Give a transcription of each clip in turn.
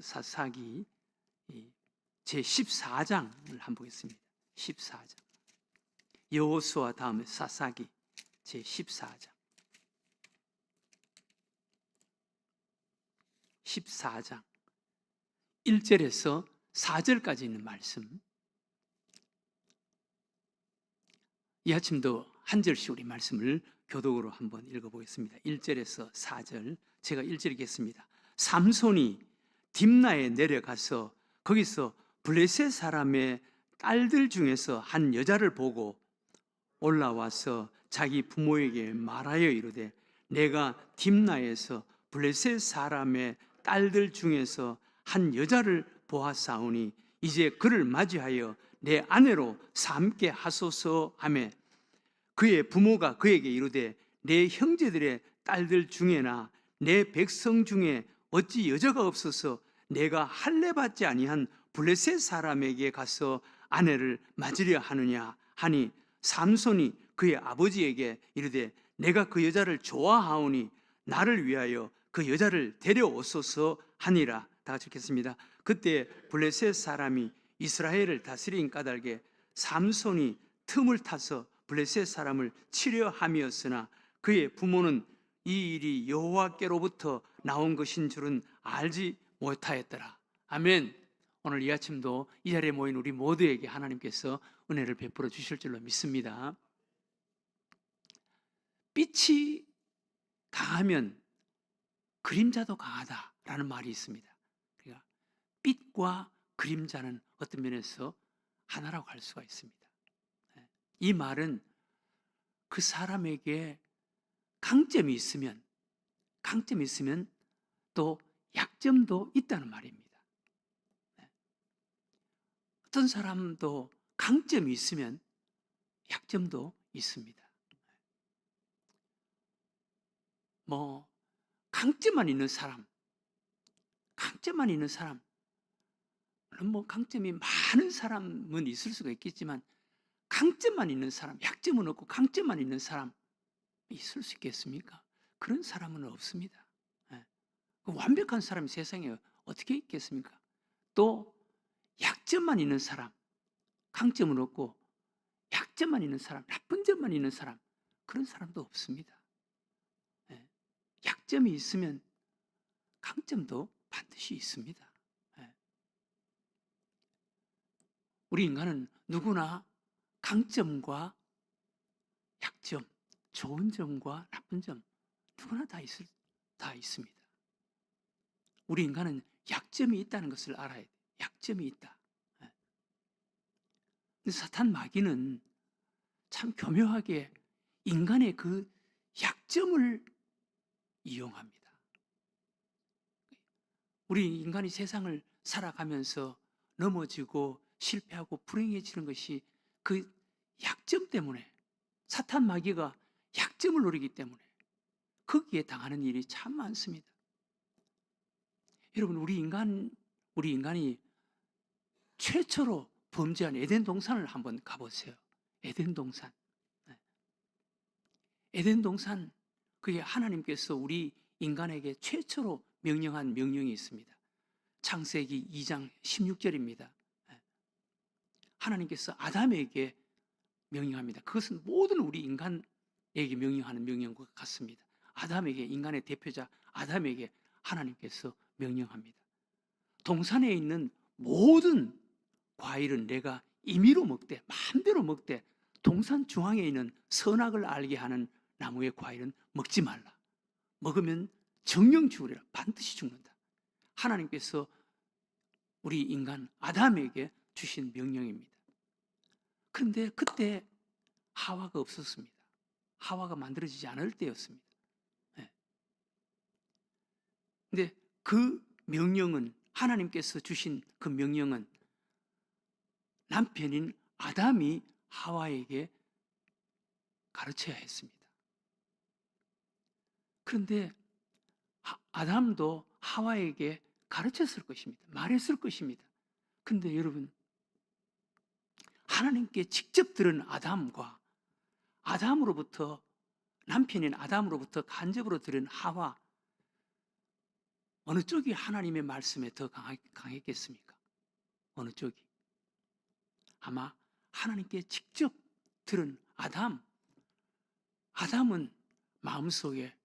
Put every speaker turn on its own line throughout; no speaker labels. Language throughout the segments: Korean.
사사기 제14장을 한번 보겠습니다. 14장. 여호수아 다음에 사사기 제14장. 14장 1절에서 4절까지 있는 말씀. 이 아침도 한 절씩 우리 말씀을 교독으로 한번 읽어보겠습니다. 1절에서 4절. 제가 1절 읽겠습니다. 삼손이 딥나에 내려가서 거기서 블레셋 사람의 딸들 중에서 한 여자를 보고 올라와서 자기 부모에게 말하여 이르되 내가 딥나에서 블레셋 사람의 딸들 중에서 한 여자를 보았사오니 이제 그를 맞이하여 내 아내로 삼게 하소서 하매 그의 부모가 그에게 이르되 내 형제들의 딸들 중에나 내 백성 중에 어찌 여자가 없어서 내가 할례받지 아니한 블레셋 사람에게 가서 아내를 맞으려 하느냐 하니 삼손이 그의 아버지에게 이르되 내가 그 여자를 좋아하오니 나를 위하여 그 여자를 데려오소서 하니라. 다 같이 읽겠습니다. 그때 블레셋 사람이 이스라엘을 다스린 까닭에 삼손이 틈을 타서 블레셋 사람을 치려 함이었으나 그의 부모는 이 일이 여호와께로부터 나온 것인 줄은 알지 못하였더라. 아멘. 오늘 이 아침도 이 자리에 모인 우리 모두에게 하나님께서 은혜를 베풀어 주실 줄로 믿습니다. 빛이 강하면 그림자도 강하다라는 말이 있습니다. 그러니까 빛과 그림자는 어떤 면에서 하나라고 할 수가 있습니다. 이 말은 그 사람에게 강점이 있으면 또 약점도 있다는 말입니다. 어떤 사람도 강점이 있으면 약점도 있습니다. 강점만 있는 사람, 강점이 많은 사람은 있을 수가 있겠지만 강점만 있는 사람, 약점은 없고 강점만 있는 사람 있을 수 있겠습니까? 그런 사람은 없습니다. 완벽한 사람이 세상에 어떻게 있겠습니까? 또 약점만 있는 사람, 강점은 없고 약점만 있는 사람, 나쁜 점만 있는 사람, 그런 사람도 없습니다. 약점이 있으면 강점도 반드시 있습니다. 우리 인간은 누구나 강점과 약점, 좋은 점과 나쁜 점 누구나 다 있습니다. 우리 인간은 약점이 있다는 것을 알아야 돼요. 약점이 있다. 근데 사탄 마귀는 참 교묘하게 인간의 그 약점을 이용합니다. 우리 인간이 세상을 살아가면서 넘어지고 실패하고 불행해지는 것이 그 약점 때문에, 사탄 마귀가 약점을 노리기 때문에 거기에 당하는 일이 참 많습니다. 여러분, 우리 인간이 최초로 범죄한 에덴 동산을 한번 가보세요. 에덴 동산. 에덴 동산, 그게 하나님께서 우리 인간에게 최초로 명령한 명령이 있습니다. 창세기 2장 16절입니다. 하나님께서 아담에게 명령합니다. 그것은 모든 우리 인간에게 명령하는 명령과 같습니다. 아담에게, 인간의 대표자 아담에게 하나님께서 명령합니다. 동산에 있는 모든 과일은 내가 임의로 먹되, 마음대로 먹되, 동산 중앙에 있는 선악을 알게 하는 나무의 과일은 먹지 말라. 먹으면 정령 죽으리라. 반드시 죽는다. 하나님께서 우리 인간 아담에게 주신 명령입니다. 그런데 그때 하와가 없었습니다. 하와가 만들어지지 않을 때였습니다. 근데 그 명령은, 하나님께서 주신 그 명령은 남편인 아담이 하와에게 가르쳐야 했습니다. 그런데 아담도 하와에게 가르쳤을 것입니다. 말했을 것입니다. 그런데 여러분, 하나님께 직접 들은 아담과 남편인 아담으로부터 간접으로 들은 하와, 어느 쪽이 하나님의 말씀에 더 강했겠습니까? 어느 쪽이? 아마 하나님께 직접 들은 아담은 마음속에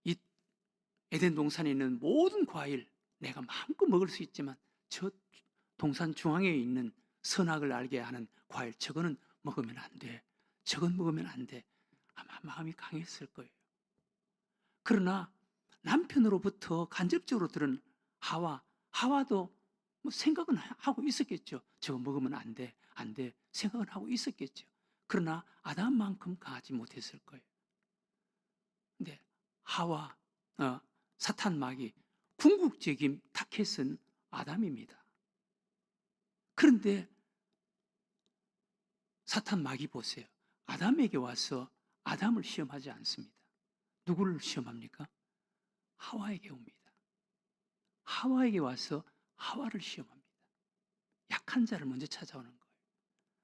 이 에덴 동산에 있는 모든 과일 내가 마음껏 먹을 수 있지만 저 동산 중앙에 있는 선악을 알게 하는 과일 저거는 먹으면 안 돼. 저건 먹으면 안 돼. 아마 마음이 강했을 거예요. 그러나 남편으로부터 간접적으로 들은 하와도 뭐 생각은 하고 있었겠죠. 저거 먹으면 안 돼, 안 돼. 생각은 하고 있었겠죠. 그러나 아담만큼 강하지 못했을 거예요. 근데 사탄 마귀, 궁극적인 타켓은 아담입니다. 그런데 사탄 마귀 보세요. 아담에게 와서 아담을 시험하지 않습니다. 누구를 시험합니까? 하와에게 옵니다. 하와에게 와서 하와를 시험합니다. 약한 자를 먼저 찾아오는 거예요.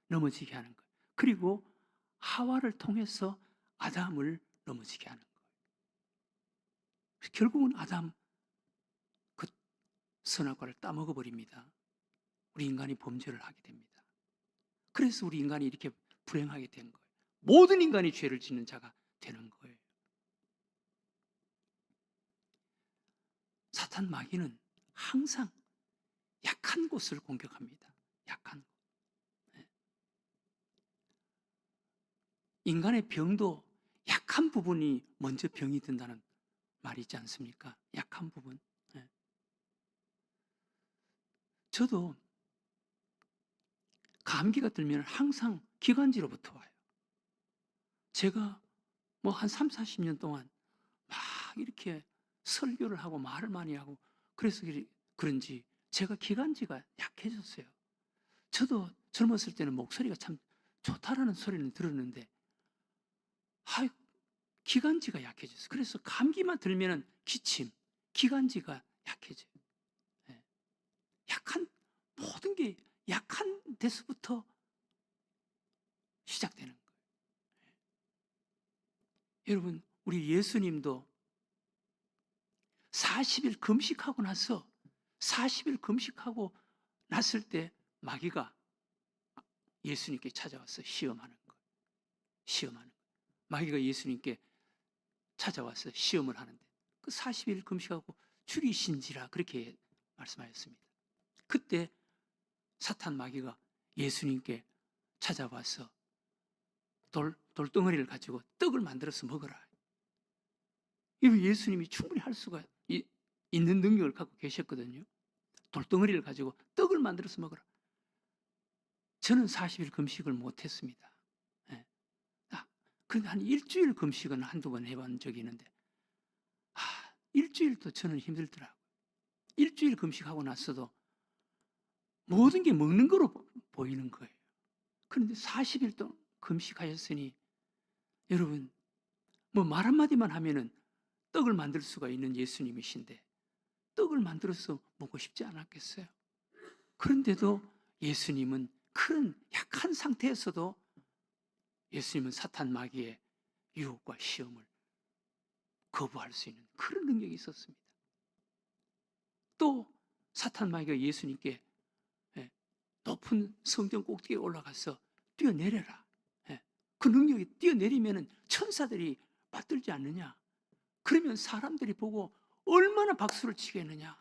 넘어지게 하는 거예요. 그리고 하와를 통해서 아담을 넘어지게 하는 거예요. 결국은 아담 그 선악과를 따먹어 버립니다. 우리 인간이 범죄를 하게 됩니다. 그래서 우리 인간이 이렇게 불행하게 된 거예요. 모든 인간이 죄를 짓는 자가 되는 거예요. 사탄 마귀는 항상 약한 곳을 공격합니다. 약한 곳. 네. 인간의 병도 약한 부분이 먼저 병이 든다는 말이 있지 않습니까? 약한 부분. 네. 저도 감기가 들면 항상 기관지로부터 와요. 제가 뭐 한 3, 40년 동안 막 이렇게 설교를 하고 말을 많이 하고 그래서 그런지 제가 기관지가 약해졌어요. 저도 젊었을 때는 목소리가 참 좋다라는 소리는 들었는데 기관지가 약해졌어요. 그래서 감기만 들면은 기침, 기관지가 약해져요. 네. 모든 게 약한 데서부터 시작되는 거예요. 네. 여러분, 우리 예수님도 40일 금식하고 나서 40일 금식하고 났을 때 마귀가 예수님께 찾아와서 시험하는 거예요. 시험하는 거예요. 마귀가 예수님께 찾아와서 시험을 하는데 그 40일 금식하고 죽이신지라 그렇게 말씀하셨습니다. 그때 사탄 마귀가 예수님께 찾아와서 돌덩어리를 가지고 떡을 만들어서 먹어라. 이거 예수님이 충분히 할 수가 있는 능력을 갖고 계셨거든요. 돌덩어리를 가지고 떡을 만들어서 먹어라. 저는 40일 금식을 못했습니다. 네. 그런데 한 일주일 금식은 한두 번 해본 적이 있는데 일주일도 저는 힘들더라고요. 일주일 금식하고 났어도 모든 게 먹는 거로 보이는 거예요. 그런데 40일 동안 금식하셨으니 여러분 뭐 말 한마디만 하면은 떡을 만들 수가 있는 예수님이신데 떡을 만들어서 먹고 싶지 않았겠어요? 그런데도 예수님은 그런 약한 상태에서도 예수님은 사탄 마귀의 유혹과 시험을 거부할 수 있는 그런 능력이 있었습니다. 또 사탄 마귀가 예수님께 높은 성전 꼭대기에 올라가서 뛰어내려라. 그 능력이 뛰어내리면 천사들이 받들지 않느냐. 그러면 사람들이 보고 얼마나 박수를 치겠느냐.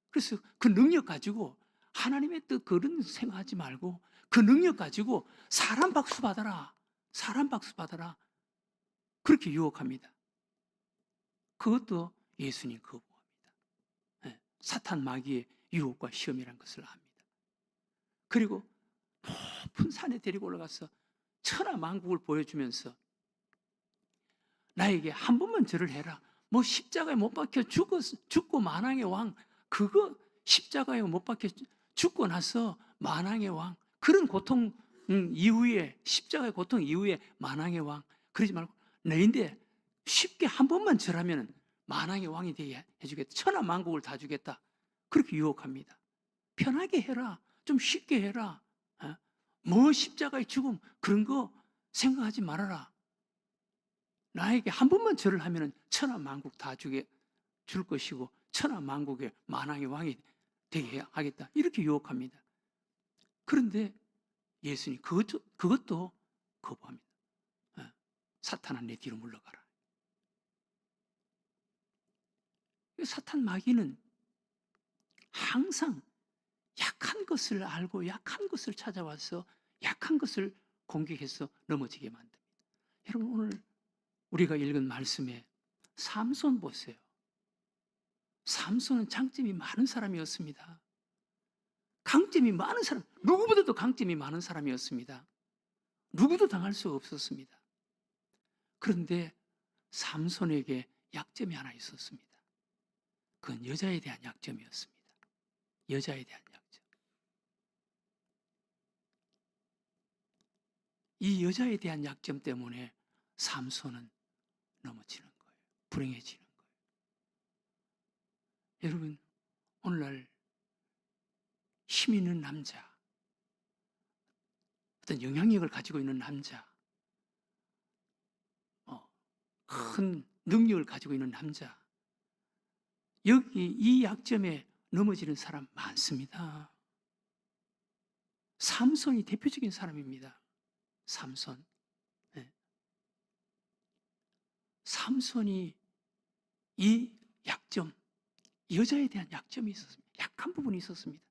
그래서 그 능력 가지고 하나님의 뜻 그런 생각하지 말고 그 능력 가지고 사람 박수 받아라. 사람 박수 받아라. 그렇게 유혹합니다. 그것도 예수님 거부합니다. 사탄 마귀의 유혹과 시험이라는 것을 압니다. 그리고 높은 산에 데리고 올라가서 천하만국을 보여주면서 나에게 한 번만 절을 해라. 뭐 십자가에 못 박혀 죽고 만왕의 왕 그거 십자가에 못 박혀 죽고 나서 만왕의 왕 그런 고통 이후에 십자가의 고통 이후에 만왕의 왕 그러지 말고 너인데 쉽게 한 번만 절하면 만왕의 왕이 되게 해주겠다. 천하만국을 다 주겠다. 그렇게 유혹합니다. 편하게 해라. 좀 쉽게 해라. 뭐 십자가의 죽음 그런 거 생각하지 말아라. 나에게 한 번만 절을 하면 천하만국 다 줄 것이고 천하 만국의 만왕의 왕이 되게 하겠다, 이렇게 유혹합니다. 그런데 예수님 그것도 거부합니다. 사탄아, 내 뒤로 물러가라. 사탄 마귀는 항상 약한 것을 알고 약한 것을 찾아와서 약한 것을 공격해서 넘어지게 만듭니다. 여러분, 오늘 우리가 읽은 말씀에 삼손 보세요. 삼손은 장점이 많은 사람이었습니다. 강점이 많은 사람, 누구보다도 강점이 많은 사람이었습니다. 누구도 당할 수 없었습니다. 그런데 삼손에게 약점이 하나 있었습니다. 그건 여자에 대한 약점이었습니다. 여자에 대한 약점. 이 여자에 대한 약점 때문에 삼손은 넘어지는 거예요. 불행해지는 거예요. 여러분, 오늘날 힘 있는 남자, 어떤 영향력을 가지고 있는 남자, 큰 능력을 가지고 있는 남자, 여기 이 약점에 넘어지는 사람 많습니다. 삼손이 대표적인 사람입니다. 삼손. 네. 삼손이 이 약점, 여자에 대한 약점이 있었습니다. 약한 부분이 있었습니다.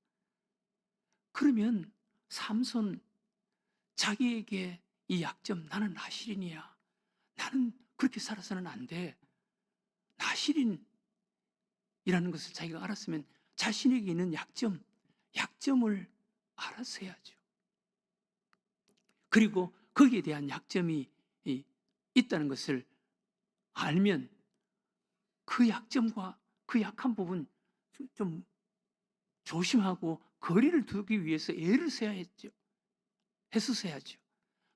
그러면 삼손 자기에게 이 약점, 나는 나실인이야, 나는 그렇게 살아서는 안 돼, 나실인이라는 것을 자기가 알았으면 자신에게 있는 약점을 알았어야죠. 그리고 거기에 대한 약점이 있다는 것을 알면 그 약점과 그 약한 부분 좀 조심하고 거리를 두기 위해서 애를 써야 했었어야죠.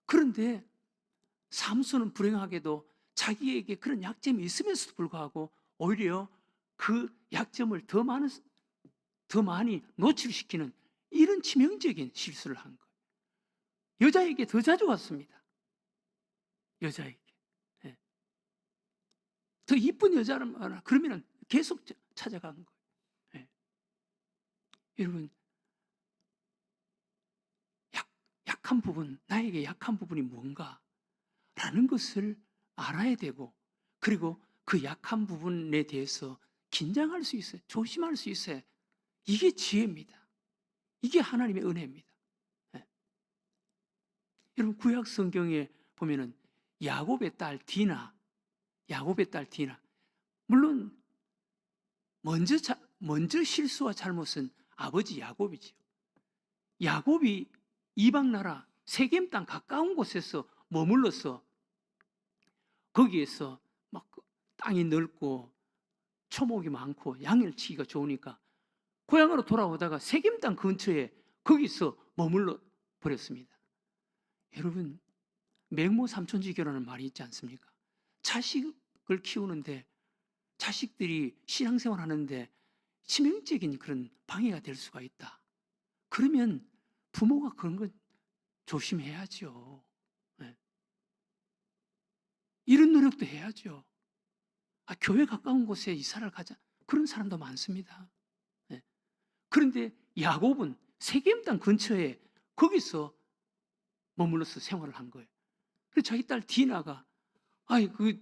그런데 삼손은 불행하게도 자기에게 그런 약점이 있으면서도 불구하고 오히려 그 약점을 더 많이 노출시키는 이런 치명적인 실수를 한 거예요. 여자에게 더 자주 왔습니다. 여자에게. 네. 더 이쁜 여자를 그러면 계속 찾아간 거예요. 네. 여러분, 약한 부분, 나에게 약한 부분이 뭔가 라는 것을 알아야 되고, 그리고 그 약한 부분에 대해서 긴장할 수 있어요. 조심할 수 있어요. 이게 지혜입니다. 이게 하나님의 은혜입니다. 네. 여러분, 구약 성경에 보면은 야곱의 딸 디나, 물론 먼저 실수와 잘못은 아버지 야곱이죠. 야곱이 이방 나라 세겜 땅 가까운 곳에서 머물러서 거기에서 막 땅이 넓고 초목이 많고 양을 치기가 좋으니까 고향으로 돌아오다가 세겜 땅 근처에 거기서 머물러 버렸습니다. 여러분, 맹모 삼촌지교라는 말이 있지 않습니까? 자식을 키우는데, 자식들이 신앙생활 하는데 치명적인 그런 방해가 될 수가 있다. 그러면 부모가 그런 건 조심해야죠. 네. 이런 노력도 해야죠. 교회 가까운 곳에 이사를 가자, 그런 사람도 많습니다. 네. 그런데 야곱은 세겜 땅 근처에 거기서 머물러서 생활을 한 거예요. 그래서 자기 딸 디나가 그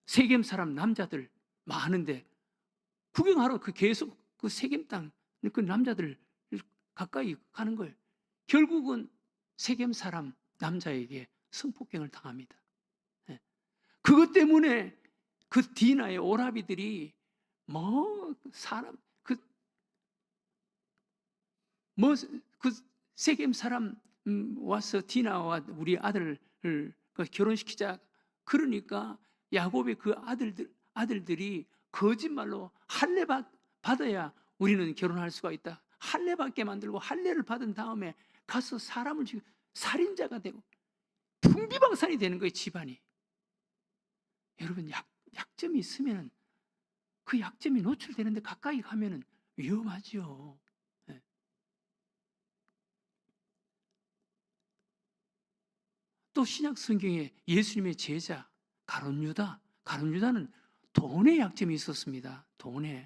세겜 사람 남자들 많은데 구경하러 계속 그 세겜 땅 그 남자들 가까이 가는 거예요. 결국은 세겜 사람 남자에게 성폭행을 당합니다. 네. 그것 때문에 그 디나의 오라비들이 그 세겜 사람 와서 디나와 우리 아들을 결혼시키자, 그러니까 야곱의 그 아들들이 거짓말로 할례 받아야 우리는 결혼할 수가 있다, 할례 받게 만들고 할례를 받은 다음에 가서 사람을 죽이고 살인자가 되고 풍비박산이 되는 거예요, 집안이. 여러분, 약점이 있으면 그 약점이 노출되는데 가까이 가면 위험하죠. 네. 또 신약 성경에 예수님의 제자 가룟유다는 돈의 약점이 있었습니다. 돈의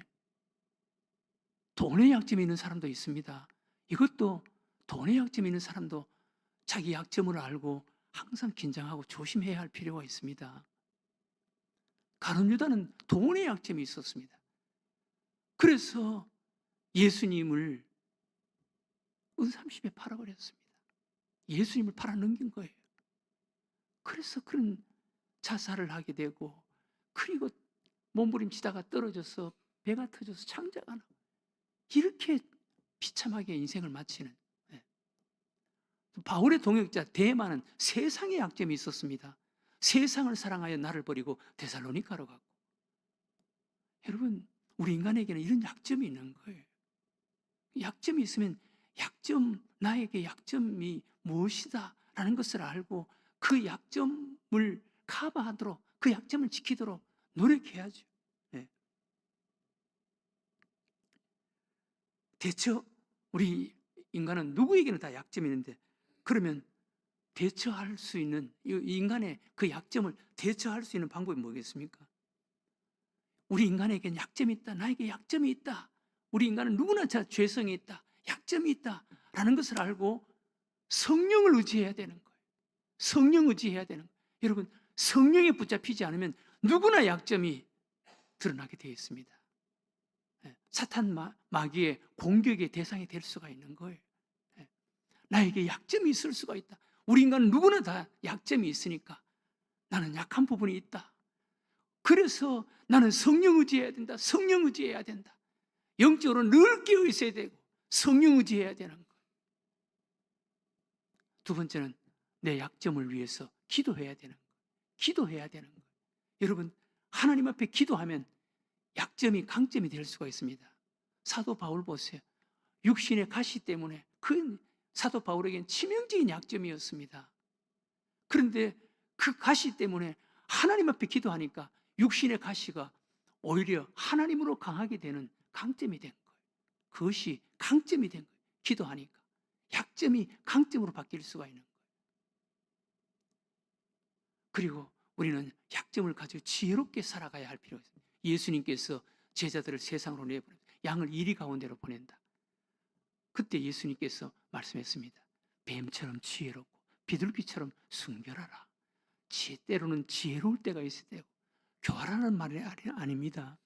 약점이 있는 사람도 있습니다. 이것도 돈의 약점이 있는 사람도 자기 약점을 알고 항상 긴장하고 조심해야 할 필요가 있습니다. 가룟 유다는 돈의 약점이 있었습니다. 그래서 예수님을 은삼십에 팔아버렸습니다. 예수님을 팔아넘긴 거예요. 그래서 그런 자살을 하게 되고, 그리고 몸부림치다가 떨어져서 배가 터져서 창자가 나고, 이렇게 비참하게 인생을 마치는. 바울의 동역자 데마는 세상의 약점이 있었습니다. 세상을 사랑하여 나를 버리고 데살로니가로 갔고. 여러분, 우리 인간에게는 이런 약점이 있는 거예요. 약점이 있으면 나에게 약점이 무엇이다 라는 것을 알고 그 약점을 커버하도록, 그 약점을 지키도록 노력해야죠. 네. 대처, 우리 인간은 누구에게는 다 약점이 있는데, 그러면 대처할 수 있는, 인간의 그 약점을 대처할 수 있는 방법이 뭐겠습니까? 우리 인간에게는 약점이 있다. 나에게 약점이 있다. 우리 인간은 누구나 죄성이 있다. 약점이 있다. 라는 것을 알고 성령을 의지해야 되는 거예요. 성령 의지해야 되는 거예요. 여러분, 성령에 붙잡히지 않으면 누구나 약점이 드러나게 되어 있습니다. 사탄 마귀의 공격의 대상이 될 수가 있는 거예요. 나에게 약점이 있을 수가 있다. 우리 인간은 누구나 다 약점이 있으니까 나는 약한 부분이 있다. 그래서 나는 성령 의지해야 된다. 성령 의지해야 된다. 영적으로 늘 깨어 있어야 되고 성령 의지해야 되는 거예요. 두 번째는 내 약점을 위해서 기도해야 되는 거예요. 기도해야 되는 거예요. 여러분, 하나님 앞에 기도하면 약점이 강점이 될 수가 있습니다. 사도 바울 보세요. 육신의 가시 때문에 그 사도 바울에겐 치명적인 약점이었습니다. 그런데 그 가시 때문에 하나님 앞에 기도하니까 육신의 가시가 오히려 하나님으로 강하게 되는 강점이 된 거예요. 그것이 강점이 된 거예요. 기도하니까 약점이 강점으로 바뀔 수가 있는 거예요. 그리고 우리는 약점을 가지고 지혜롭게 살아가야 할 필요가 있습니다. 예수님께서 제자들을 세상으로 내보내 양을 이리 가운데로 보낸다. 그때 예수님께서 말씀했습니다. 뱀처럼 지혜롭고 비둘기처럼 순결하라. 때로는 지혜로울 때가 있을 때고, 교활하는 말이 아닙니다.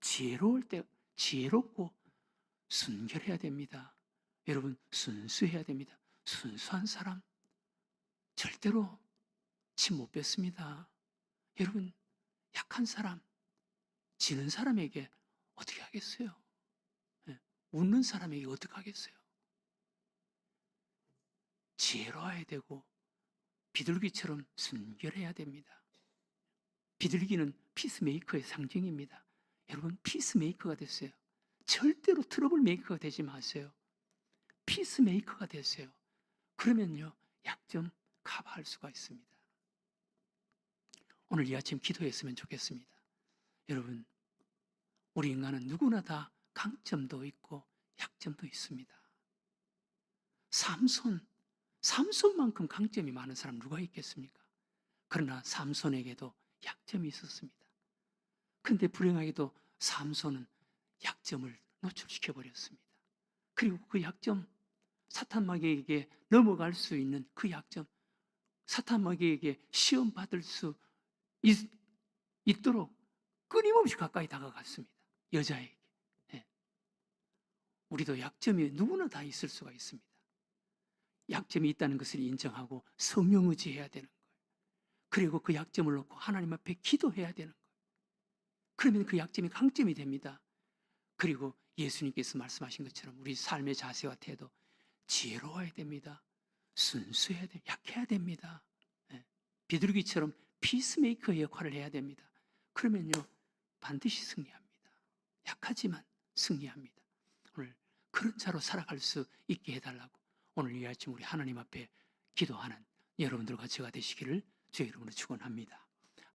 지혜로울 때 지혜롭고 순결해야 됩니다. 여러분, 순수해야 됩니다. 순수한 사람 절대로 침 못 뱉습니다. 여러분, 약한 사람, 지는 사람에게 어떻게 하겠어요? 웃는 사람에게 어떻게 하겠어요? 지혜로워야 되고 비둘기처럼 순결해야 됩니다. 비둘기는 피스메이커의 상징입니다. 여러분, 피스메이커가 됐어요. 절대로 트러블 메이커가 되지 마세요. 피스메이커가 되세요. 그러면요, 약점 커버할 수가 있습니다. 오늘 이 아침 기도했으면 좋겠습니다. 여러분, 우리 인간은 누구나 다 강점도 있고 약점도 있습니다. 삼손만큼 강점이 많은 사람 누가 있겠습니까? 그러나 삼손에게도 약점이 있었습니다. 그런데 불행하게도 삼손은 약점을 노출시켜 버렸습니다. 그리고 그 약점, 사탄 마귀에게 넘어갈 수 있는 그 약점, 사탄 마귀에게 시험 받을 수 있도록 끊임없이 가까이 다가갔습니다. 여자에게. 네. 우리도 약점이 누구나 다 있을 수가 있습니다. 약점이 있다는 것을 인정하고 성령 의지해야 되는 거예요. 그리고 그 약점을 놓고 하나님 앞에 기도해야 되는 거예요. 그러면 그 약점이 강점이 됩니다. 그리고 예수님께서 말씀하신 것처럼 우리 삶의 자세와 태도, 지혜로워야 됩니다. 순수해야 됩니다. 약해야 됩니다. 비둘기처럼 피스메이커의 역할을 해야 됩니다. 그러면요, 반드시 승리합니다. 약하지만 승리합니다. 오늘 그런 자로 살아갈 수 있게 해달라고 오늘 이 아침 우리 하나님 앞에 기도하는 여러분들과 제가 되시기를 주의 이름으로 축원합니다.